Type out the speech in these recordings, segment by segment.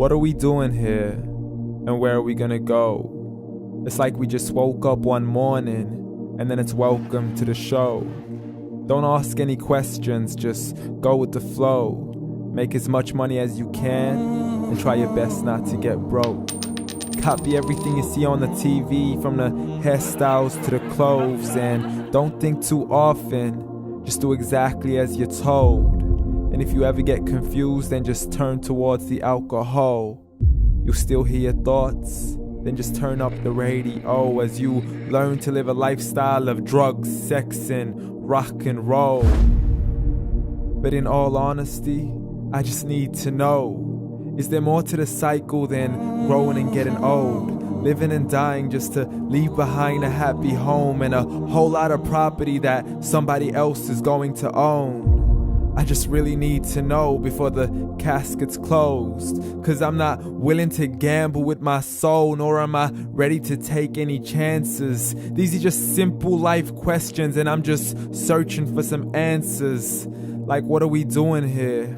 What are we doing here? And where are we gonna go? It's like we just woke up one morning and then it's welcome to the show. Don't ask any questions, just go with the flow. Make as much money as you can and try your best not to get broke. Copy everything you see on the TV, from the hairstyles to the clothes, and don't think too often, just do exactly as you're told. And if you ever get confused, then just turn towards the alcohol. You'll still hear your thoughts, then just turn up the radio as you learn to live a lifestyle of drugs, sex, and rock and roll. But in all honesty, I just need to know, is there more to the cycle than growing and getting old? Living and dying just to leave behind a happy home and a whole lot of property that somebody else is going to own. I just really need to know before the casket's closed, 'cause I'm not willing to gamble with my soul, nor am I ready to take any chances. These are just simple life questions and I'm just searching for some answers. Like, what are we doing here?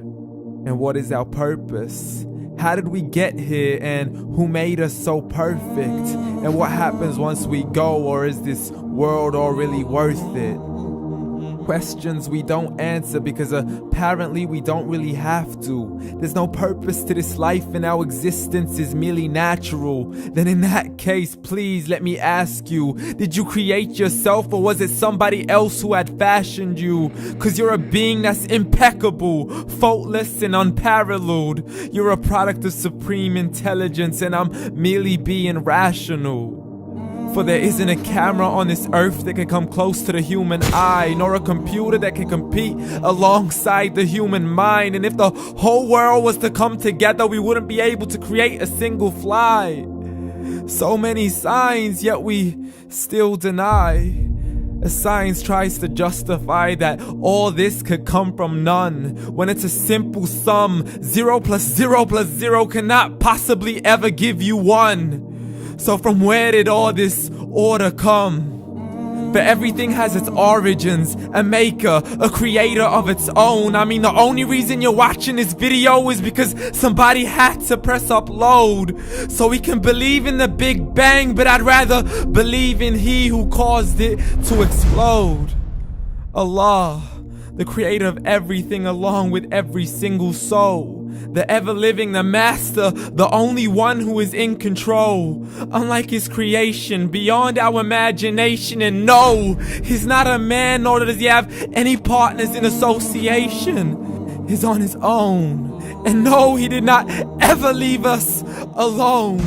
And what is our purpose? How did we get here, and who made us so perfect? And what happens once we go, or is this world all really worth it? Questions we don't answer because apparently we don't really have to. There's no purpose to this life and our existence is merely natural. Then in that case, please let me ask you, did you create yourself, or was it somebody else who had fashioned you? 'Cause you're a being that's impeccable, faultless and unparalleled. You're a product of supreme intelligence and I'm merely being rational. For there isn't a camera on this earth that can come close to the human eye, nor a computer that can compete alongside the human mind. And if the whole world was to come together, we wouldn't be able to create a single fly. So many signs, yet we still deny. As science tries to justify that all this could come from none, when it's a simple sum. 0 plus 0 plus 0 cannot possibly ever give you 1. So from where did all this order come? But everything has its origins, a maker, a creator of its own. I mean, the only reason you're watching this video is because somebody had to press upload. So we can believe in the Big Bang, but I'd rather believe in He who caused it to explode. Allah, the creator of everything along with every single soul. The ever-living, the master, the only one who is in control. Unlike his creation, beyond our imagination. And no, he's not a man, nor does he have any partners in association. He's on his own. And no, he did not ever leave us alone.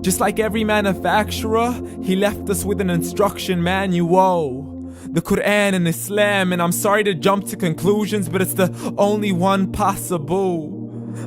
Just like every manufacturer, he left us with an instruction manual. The Quran and Islam, and I'm sorry to jump to conclusions, but it's the only one possible.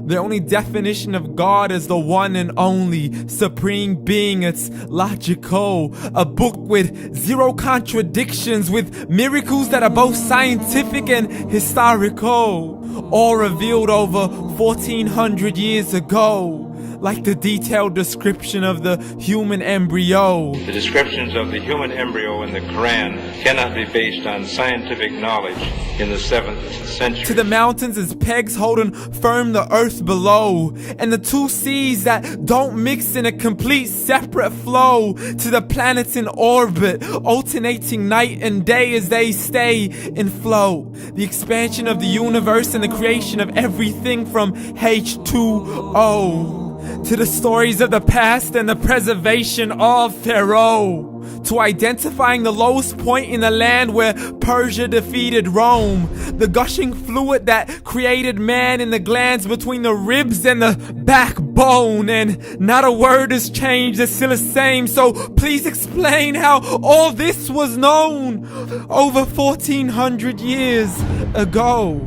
The only definition of God is the one and only supreme being. It's logical, a book with 0 contradictions, with miracles that are both scientific and historical, all revealed over 1400 years ago. Like the detailed description of the human embryo. The descriptions of the human embryo in the Quran cannot be based on scientific knowledge in the 7th century. To the mountains as pegs holding firm the earth below, and the 2 seas that don't mix in a complete separate flow. To the planets in orbit, alternating night and day as they stay in flow. The expansion of the universe and the creation of everything from H2O. To the stories of the past and the preservation of Pharaoh. To identifying the lowest point in the land where Persia defeated Rome. The gushing fluid that created man in the glands between the ribs and the backbone. And not a word has changed, it's still the same. So please explain how all this was known over 1400 years ago.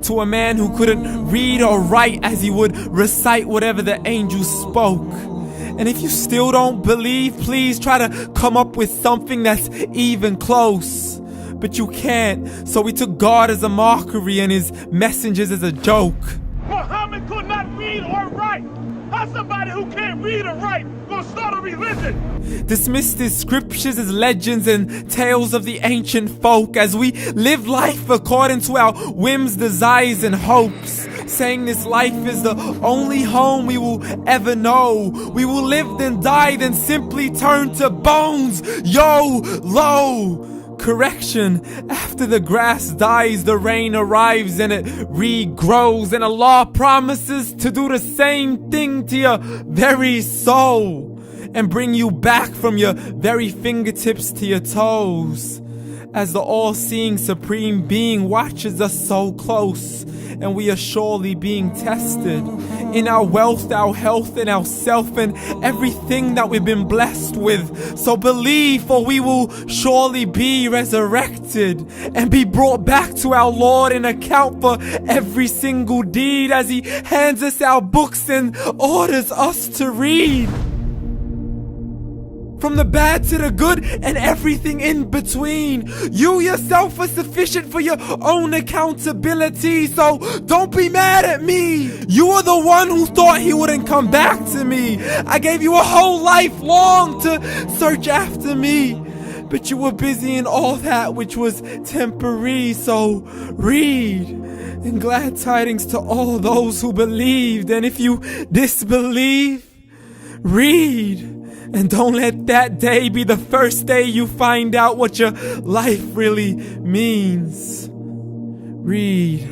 To a man who couldn't read or write, as he would recite whatever the angels spoke. And if you still don't believe, please try to come up with something that's even close. But you can't, so we took God as a mockery and his messengers as a joke. Muhammad could not read or write. How's somebody who can't read or write gonna start a religion? Dismissed his scriptures as legends and tales of the ancient folk, as we live life according to our whims, desires, and hopes. saying this life is the only home we will ever know. We will live then die, then simply turn to bones. YOLO! Correction, after the grass dies, the rain arrives and it regrows, and Allah promises to do the same thing to your very soul and bring you back from your very fingertips to your toes, as the all-seeing supreme being watches us so close, and we are surely being tested in our wealth, our health, and our self, and everything that we've been blessed with. So believe, for we will surely be resurrected and be brought back to our Lord and account for every single deed, as He hands us our books and orders us to read. From the bad to the good and everything in between. You yourself are sufficient for your own accountability, so don't be mad at me. You are the one who thought He wouldn't come back to me. I gave you a whole life long to search after me, but you were busy in all that which was temporary, so read. And glad tidings to all those who believed, and if you disbelieve, read. And don't let that day be the first day you find out what your life really means. Read.